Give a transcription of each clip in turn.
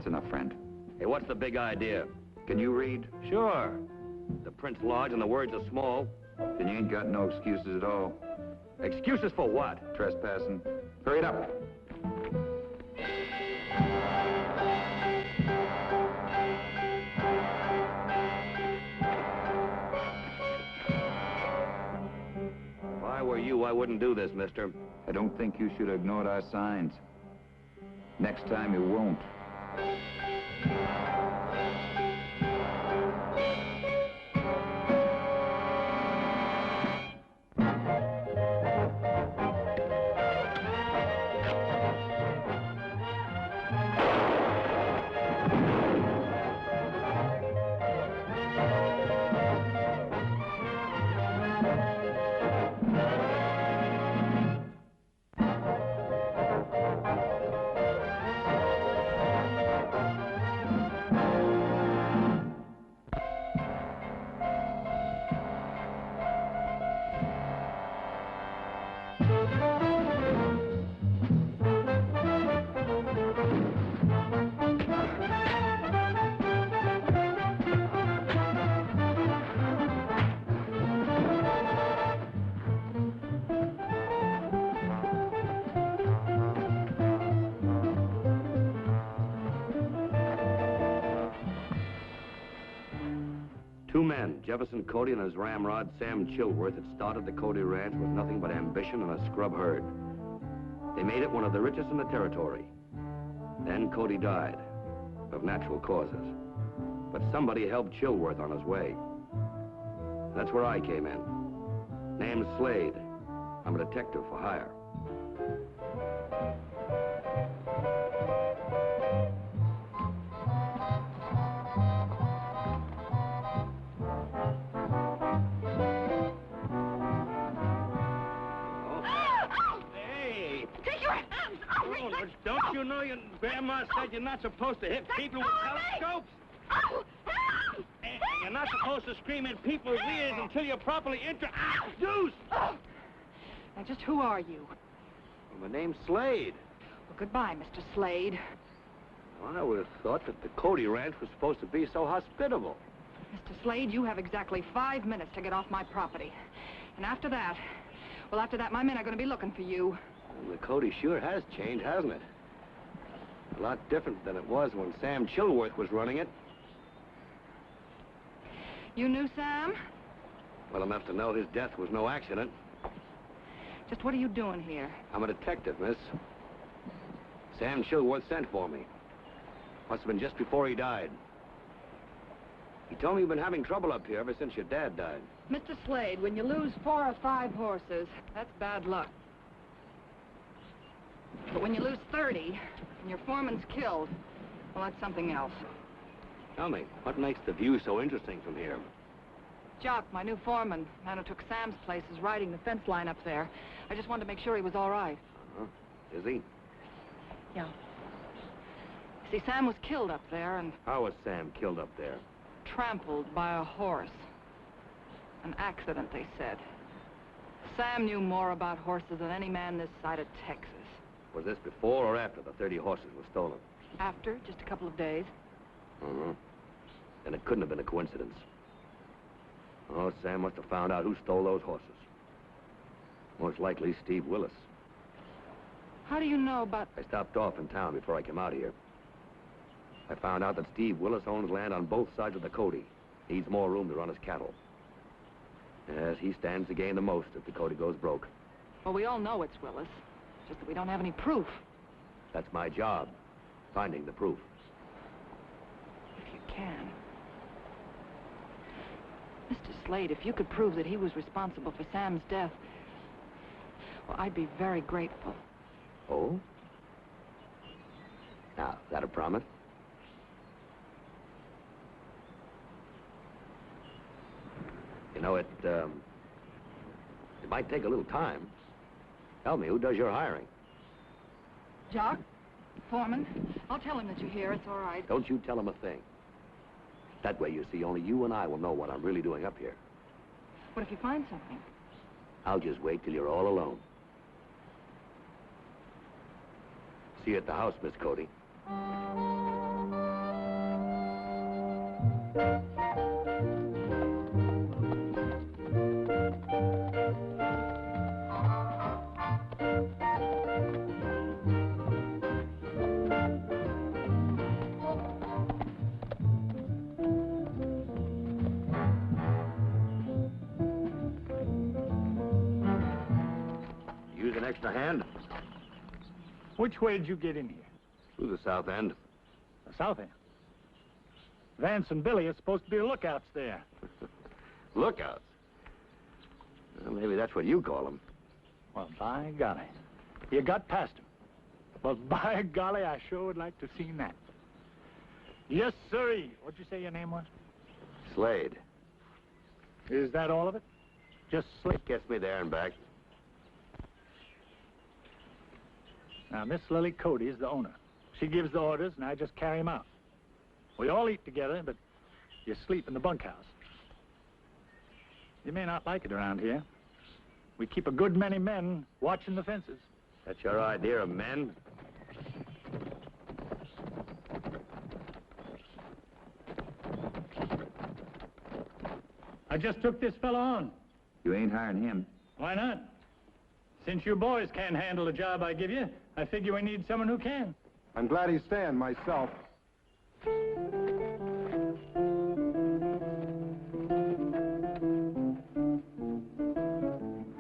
That's enough, friend. Hey, what's the big idea? Can you read? Sure. The print's large and the words are small. Then you ain't got no excuses at all. Excuses for what? Trespassing. Hurry it up. If I were you, I wouldn't do this, mister. I don't think you should have ignored our signs. Next time you won't. Two men, Jefferson Cody and his ramrod, Sam Chilworth, had started the Cody Ranch with nothing but ambition and a scrub herd. They made it one of the richest in the territory. Then Cody died, of natural causes. But somebody helped Chilworth on his way. That's where I came in. Name's Slade. I'm a detective for hire. Don't you know your grandma said you're not supposed to hit people with telescopes? And you're not supposed to scream in people's ears until you're properly introduced. Now, just who are you? Well, my name's Slade. Well, goodbye, Mr. Slade. Well, I would have thought that the Cody Ranch was supposed to be so hospitable. Mr. Slade, you have exactly 5 minutes to get off my property. And after that, my men are going to be looking for you. Well, the Cody sure has changed, hasn't it? A lot different than it was when Sam Chilworth was running it. You knew Sam? Well enough to know his death was no accident. Just what are you doing here? I'm a detective, miss. Sam Chilworth sent for me. Must have been just before he died. He told me you've been having trouble up here ever since your dad died. Mr. Slade, when you lose 4 or 5 horses, that's bad luck. But when you lose 30, and your foreman's killed, well, that's something else. Tell me, what makes the view so interesting from here? Jock, my new foreman, man who took Sam's place, is riding the fence line up there. I just wanted to make sure he was all right. Uh-huh. Is he? Yeah. See, Sam was killed up there, and... How was Sam killed up there? Trampled by a horse. An accident, they said. Sam knew more about horses than any man this side of Texas. Was this before or after the 30 horses were stolen? After, just a couple of days. Uh-huh. Then it couldn't have been a coincidence. Oh, Sam must have found out who stole those horses. Most likely Steve Willis. How do you know about... I stopped off in town before I came out here. I found out that Steve Willis owns land on both sides of the Cody. Needs more room to run his cattle. Yes, he stands to gain the most if the Cody goes broke. Well, we all know it's Willis. Just that we don't have any proof. That's my job, finding the proof. If you can. Mr. Slade, if you could prove that he was responsible for Sam's death, well, I'd be very grateful. Oh? Now, is that a promise? You know, it might take a little time. Tell me, who does your hiring? Jock? Foreman? I'll tell him that you're here. It's all right. Don't you tell him a thing. That way, you see, only you and I will know what I'm really doing up here. What if you find something? I'll just wait till you're all alone. See you at the house, Miss Cody. Use an extra hand? Which way did you get in here? Through the south end. The south end. Vance and Billy are supposed to be the lookouts there. Lookouts? Well, maybe that's what you call them. Well, by golly. You got past them. Well, by golly, I sure would like to have seen that. Yes, sirree. What'd you say your name was? Slade. Is that all of it? Just Slade? Gets me there and back. Now, Miss Lily Cody is the owner. She gives the orders, and I just carry them out. We all eat together, but you sleep in the bunkhouse. You may not like it around here. We keep a good many men watching the fences. That's your idea of men? I just took this fellow on. You ain't hiring him. Why not? Since you boys can't handle the job I give you, I figure we need someone who can. I'm glad he's staying myself.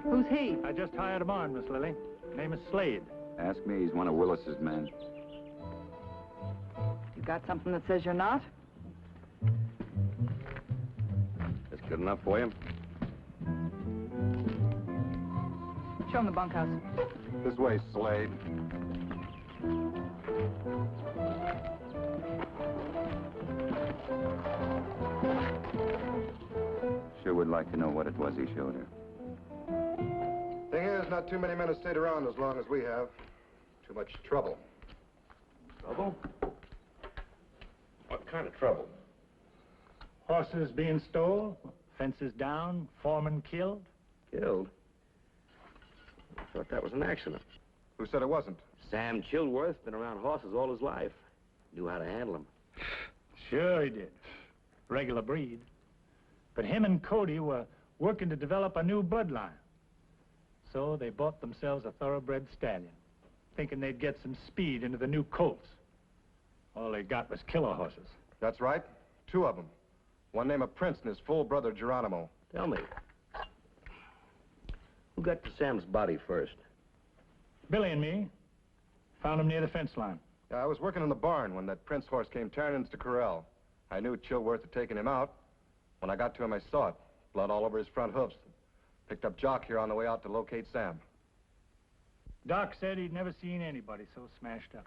Who's he? I just hired him on, Miss Lily. Name is Slade. Ask me, he's one of Willis's men. You got something that says you're not? That's good enough for you? Show him the bunkhouse. This way, Slade. Sure would like to know what it was he showed her. Thing is, not too many men have stayed around as long as we have. Too much trouble. Trouble? What kind of trouble? Horses being stole, fences down, foreman killed. Killed? I thought that was an accident. Who said it wasn't? Sam Chilworth, been around horses all his life. Knew how to handle them. Sure he did. Regular breed. But him and Cody were working to develop a new bloodline. So they bought themselves a thoroughbred stallion, thinking they'd get some speed into the new colts. All they got was killer horses. That's right. 2 of them. One named Prince and his full brother, Geronimo. Tell me, who got to Sam's body first? Billy and me found him near the fence line. Yeah, I was working in the barn when that Prince horse came tearing into the corral. I knew Chilworth had taken him out. When I got to him, I saw it. Blood all over his front hoofs. Picked up Jock here on the way out to locate Sam. Doc said he'd never seen anybody so smashed up.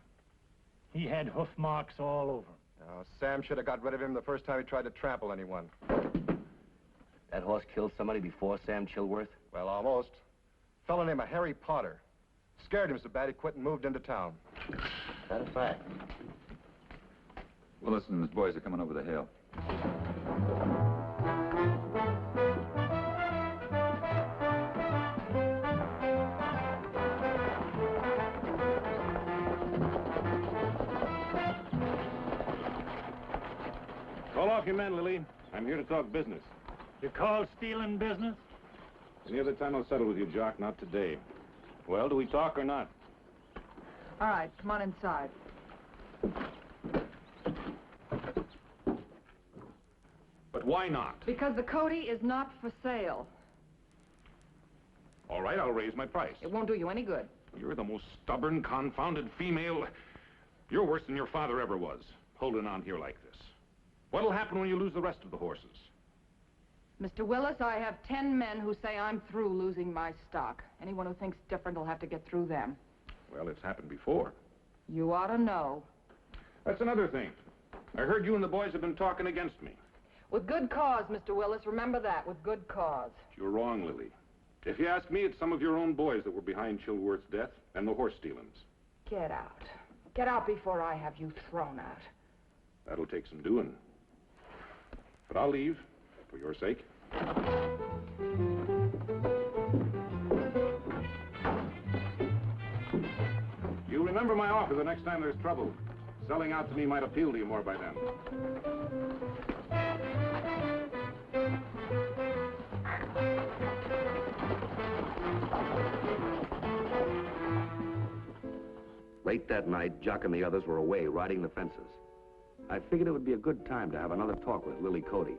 He had hoof marks all over him. Sam should have got rid of him the first time he tried to trample anyone. That horse killed somebody before Sam Chilworth? Well, almost. A fellow named Harry Potter. Scared him so bad he quit and moved into town. That's a fact. Willis and his boys are coming over the hill. Call off your men, Lily. I'm here to talk business. You call stealing business? Any other time I'll settle with you, Jock, not today. Well, do we talk or not? All right, come on inside. But why not? Because the Cody is not for sale. All right, I'll raise my price. It won't do you any good. You're the most stubborn, confounded female. You're worse than your father ever was, holding on here like this. What'll happen when you lose the rest of the horses? Mr. Willis, I have 10 men who say I'm through losing my stock. Anyone who thinks different will have to get through them. Well, it's happened before. You ought to know. That's another thing. I heard you and the boys have been talking against me. With good cause, Mr. Willis. Remember that, with good cause. You're wrong, Lily. If you ask me, it's some of your own boys that were behind Chilworth's death and the horse stealings. Get out. Get out before I have you thrown out. That'll take some doing. But I'll leave, for your sake. You remember my offer the next time there's trouble. Selling out to me might appeal to you more by then. Late that night, Jock and the others were away riding the fences. I figured it would be a good time to have another talk with Lily Cody.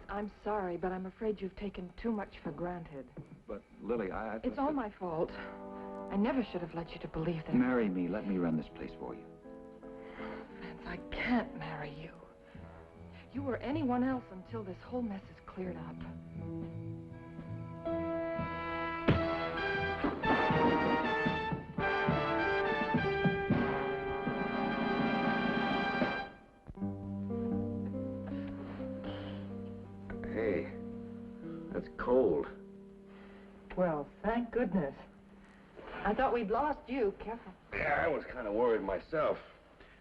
I'm sorry, but I'm afraid you've taken too much for granted. But, Lily, It's all my fault. I never should have led you to believe that. Marry me. Let me run this place for you. Vance, I can't marry you. You or anyone else until this whole mess is cleared up. Hey, that's cold. Well, thank goodness. I thought we'd lost you. Careful. Yeah, I was kind of worried myself.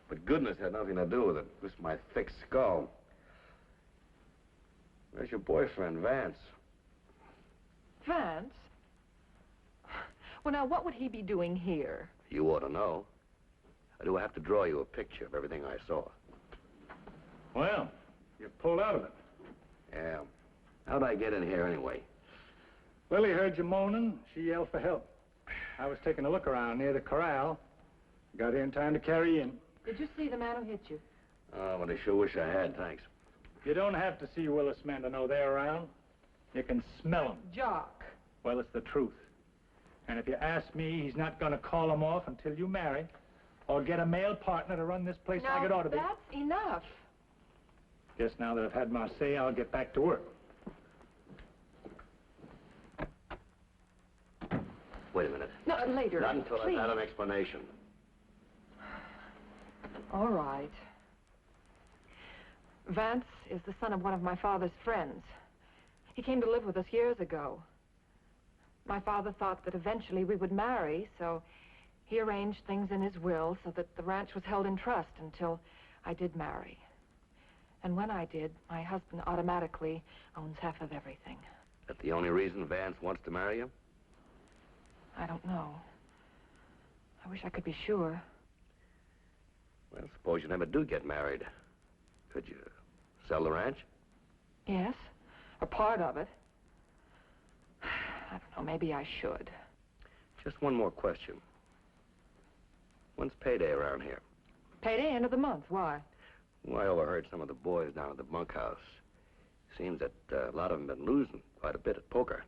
But goodness had nothing to do with it. Just my thick skull. Where's your boyfriend, Vance? Vance? Well, now, what would he be doing here? You ought to know. I do have to draw you a picture of everything I saw. Well, you pulled out of it. Yeah. How'd I get in here anyway? Lily heard you moaning. She yelled for help. I was taking a look around near the corral. Got here in time to carry you in. Did you see the man who hit you? Oh, but I sure wish I had, thanks. You don't have to see Willis men to know they're around. You can smell them. Jock. Well, it's the truth. And if you ask me, he's not going to call them off until you marry or get a male partner to run this place like it ought to be. That's enough. Guess now that I've had my say, I'll get back to work. Wait a minute. No, later. Not until please. I've had an explanation. All right. Vance is the son of one of my father's friends. He came to live with us years ago. My father thought that eventually we would marry, so he arranged things in his will so that the ranch was held in trust until I did marry. And when I did, my husband automatically owns half of everything. That the only reason Vance wants to marry you? I don't know. I wish I could be sure. Well, suppose you never do get married. Could you sell the ranch? Yes, or part of it. I don't know, maybe I should. Just one more question. When's payday around here? Payday, end of the month. Why? Well, I overheard some of the boys down at the bunkhouse. Seems that a lot of them have been losing quite a bit at poker.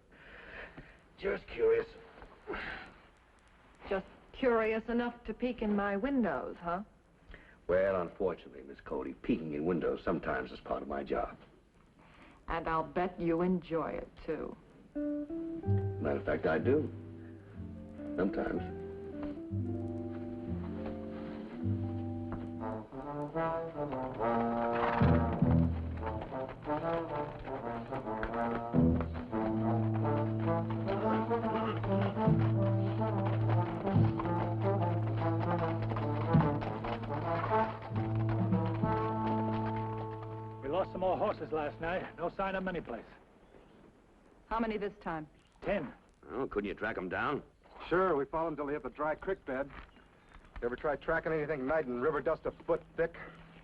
Just curious. Just curious enough to peek in my windows, huh? Well, unfortunately, Miss Cody, peeking in windows sometimes is part of my job. And I'll bet you enjoy it, too. Matter of fact, I do. Sometimes. We lost some more horses last night. No sign of them anyplace. How many this time? 10. Oh, couldn't you track them down? Sure, we followed them till they hit the dry creek bed. You ever try tracking anything night in river dust a foot thick?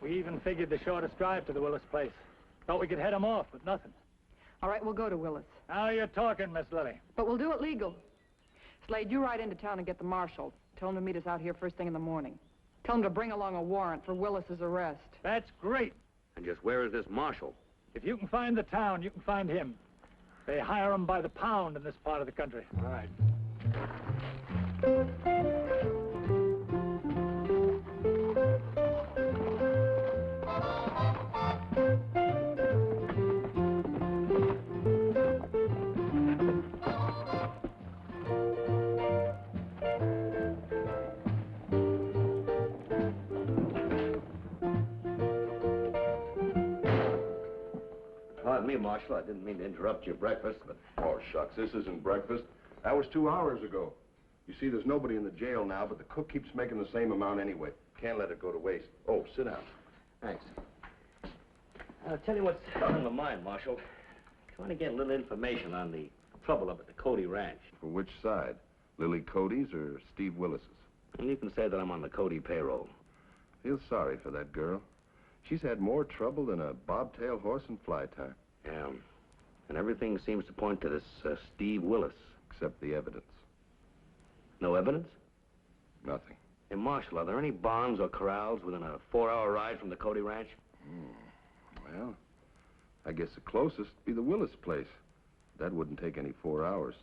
We even figured the shortest drive to the Willis place. Thought we could head them off, but nothing. All right, we'll go to Willis. Now you're talking, Miss Lily. But we'll do it legal. Slade, you ride into town and get the marshal. Tell him to meet us out here first thing in the morning. Tell him to bring along a warrant for Willis's arrest. That's great. And just where is this marshal? If you can find the town, you can find him. They hire them by the pound in this part of the country. All right. Pardon me, Marshal. I didn't mean to interrupt your breakfast, but... Oh, shucks, this isn't breakfast. That was 2 hours ago. You see, there's nobody in the jail now, but the cook keeps making the same amount anyway. Can't let it go to waste. Oh, sit down. Thanks. I'll tell you what's on my mind, Marshal. Trying to get a little information on the trouble up at the Cody Ranch. For which side? Lily Cody's or Steve Willis's? And you can say that I'm on the Cody payroll. Feel sorry for that girl. She's had more trouble than a bobtail horse in fly time. Yeah. And everything seems to point to this Steve Willis. Except the evidence. No evidence? Nothing. Hey, Marshal, are there any barns or corrals within a 4-hour ride from the Cody Ranch? Well, I guess the closest would be the Willis place. That wouldn't take any 4 hours.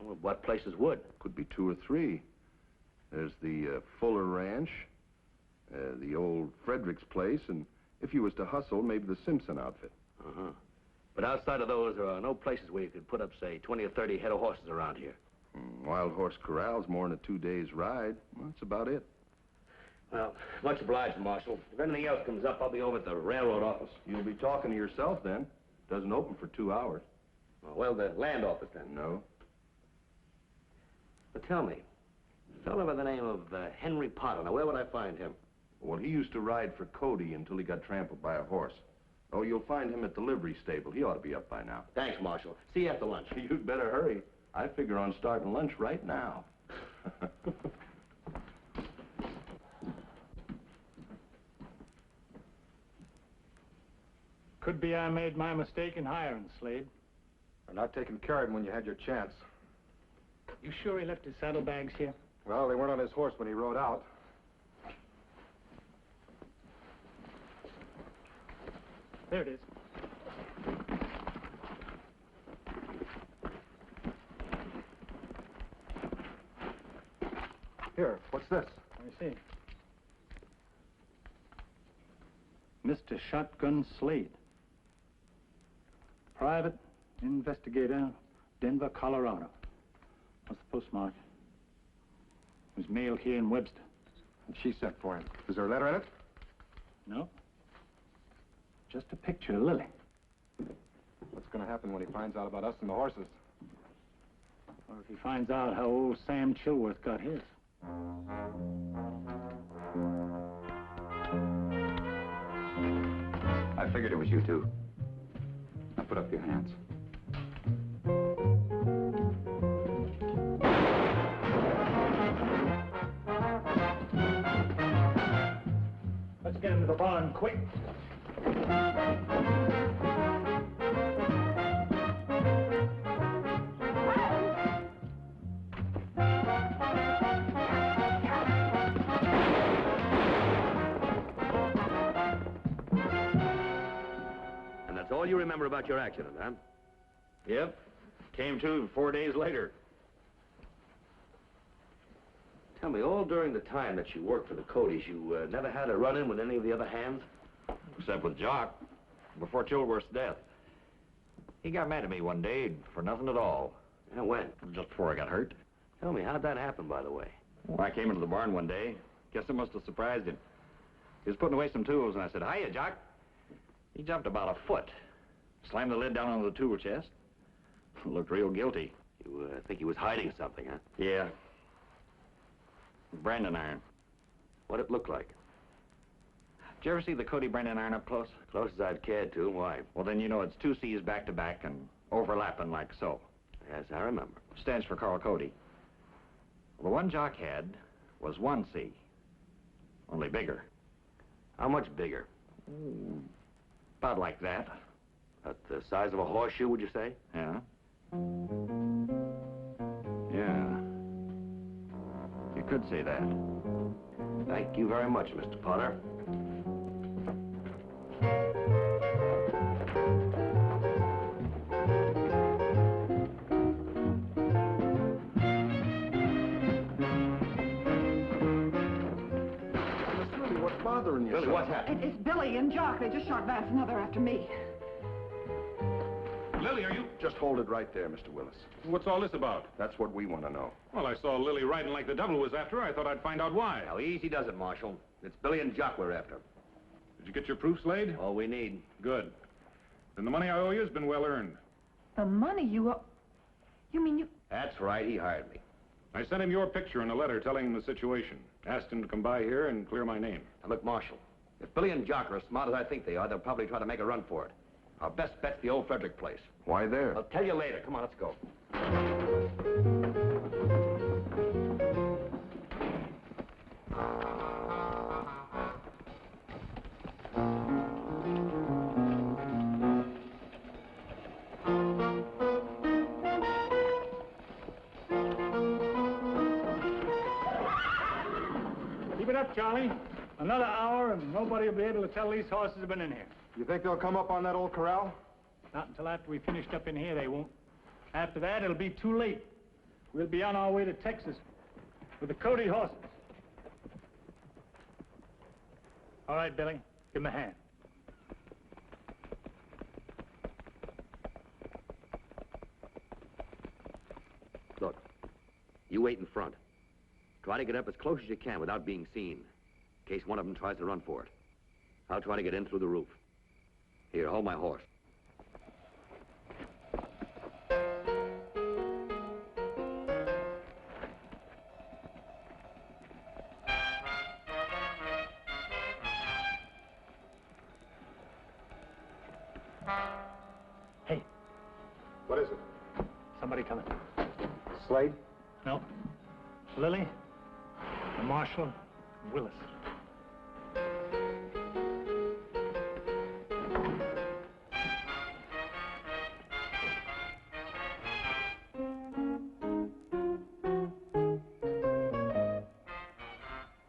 Well, what places would? Could be 2 or 3. There's the Fuller Ranch, the old Frederick's place, and if you was to hustle, maybe the Simpson outfit. Uh-huh. But outside of those, there are no places where you could put up, say, 20 or 30 head of horses around here. Wild horse corrals more than a 2-day ride. Well, that's about it. Well, much obliged, Marshal. If anything else comes up, I'll be over at the railroad office. You'll be talking to yourself then. Doesn't open for 2 hours. Well, the land office, then. No. But tell me, a fellow by the name of Henry Potter, now where would I find him? Well, he used to ride for Cody until he got trampled by a horse. Oh, you'll find him at the livery stable. He ought to be up by now. Thanks, Marshal. See you after lunch. You'd better hurry. I figure on starting lunch right now. Could be I made my mistake in hiring Slade. For not taking care of him when you had your chance. You sure he left his saddlebags here? Well, they weren't on his horse when he rode out. There it is. Here, what's this? I see. Mr. Shotgun Slade. Private investigator, Denver, Colorado. What's the postmark? It was mailed here in Webster. And she sent for him. Is there a letter in it? No. Just a picture of Lily. What's going to happen when he finds out about us and the horses? Or if he finds out how old Sam Chilworth got his. I figured it was you two. Now put up your hands. Let's get into the barn quick. And that's all you remember about your accident, huh? Yep. Came to 4 days later. Tell me, all during the time that you worked for the Codys, you never had a run-in with any of the other hands? Except with Jock, before Chilworth's death. He got mad at me one day for nothing at all. Yeah, when? Just before I got hurt. Tell me, how'd that happen, by the way? Well, I came into the barn one day. Guess it must have surprised him. He was putting away some tools, and I said, "Hiya, Jock." He jumped about a foot, slammed the lid down on the tool chest. Looked real guilty. You think he was hiding something, huh? Yeah. Branding iron. What'd it look like? Did you ever see the Cody branding iron up close? Close as I'd cared to. Why? Well, then you know it's 2 C's back to back and overlapping like so. Yes, I remember. Stands for Carl Cody. Well, the one Jock had was 1 C, only bigger. How much bigger? About like that. About the size of a horseshoe, would you say? Yeah. Yeah. You could say that. Thank you very much, Mr. Potter. What's bothering you? Billy, what's happened? It's Billy and Jock. They just shot Vance and they're after me. Lily, are you... Just hold it right there, Mr. Willis. What's all this about? That's what we want to know. Well, I saw Lily riding like the devil was after her. I thought I'd find out why. Now, easy does it, Marshal. It's Billy and Jock we're after. Did you get your proof, Slade? All we need. Good. Then the money I owe you has been well earned. The money you owe... You mean you... That's right, he hired me. I sent him your picture and a letter telling him the situation. Asked him to come by here and clear my name. Now, look, Marshal, if Billy and Jock are as smart as I think they are, they'll probably try to make a run for it. Our best bet's the old Frederick place. Why there? I'll tell you later. Come on, let's go. Keep it up, Charlie. Another hour and nobody will be able to tell these horses have been in here. You think they'll come up on that old corral? Not until after we finished up in here, they won't. After that, it'll be too late. We'll be on our way to Texas with the Cody horses. All right, Billy, give him a hand. Look, you wait in front. Try to get up as close as you can without being seen, in case one of them tries to run for it. I'll try to get in through the roof. Here, hold my horse. Hey. What is it? Somebody coming. Slade? No. Lily, the Marshal, Willis.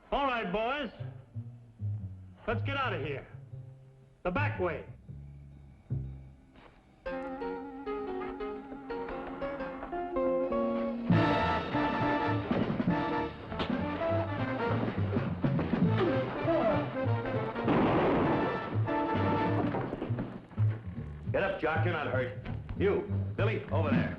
All right, boys. Let's get out of here. The back way. Get up, Jock, you're not hurt. You, Billy, over there.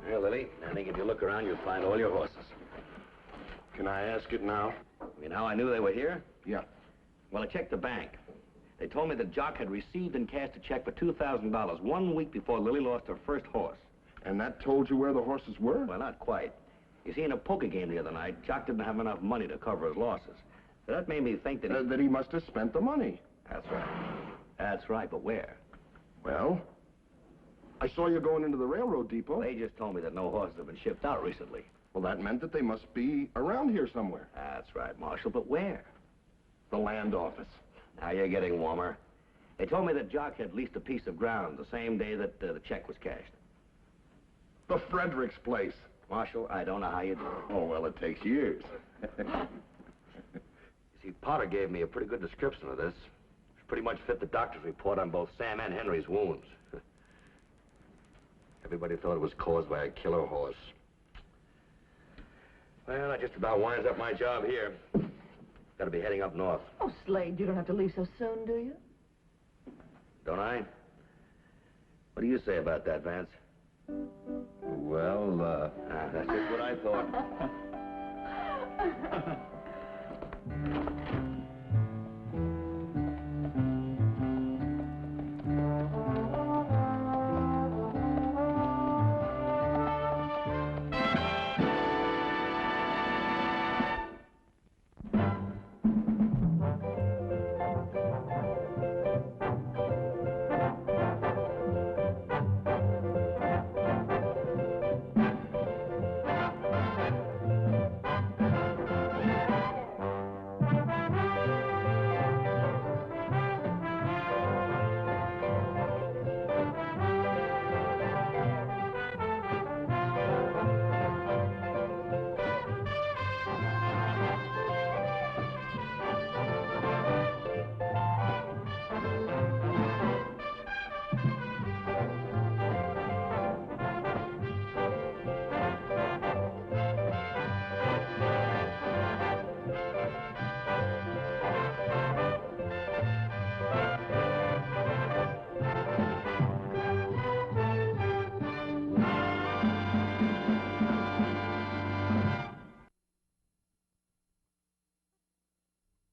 Here, Lily, I think if you look around, you'll find all your horses. Can I ask it now? You know how I knew they were here? Yeah. Well, I checked the bank. They told me that Jock had received and cashed a check for $2,000 1 week before Lily lost her first horse. And that told you where the horses were? Well, not quite. You see, in a poker game the other night, Jock didn't have enough money to cover his losses. So that made me think that That he must have spent the money. That's right. That's right, but where? Well, I saw you going into the railroad depot. They just told me that no horses have been shipped out recently. Well, that meant that they must be around here somewhere. That's right, Marshal, but where? The land office. Now you're getting warmer. They told me that Jock had leased a piece of ground the same day that the check was cashed. The Fredericks place. Marshal, I don't know how you do it. Oh, well, it takes years. You see, Potter gave me a pretty good description of this. It pretty much fit the doctor's report on both Sam and Henry's wounds. Everybody thought it was caused by a killer horse. Well, that just about winds up my job here. Gotta be heading up north. Oh, Slade, you don't have to leave so soon, do you? Don't I? What do you say about that, Vance? Well, that's just what I thought.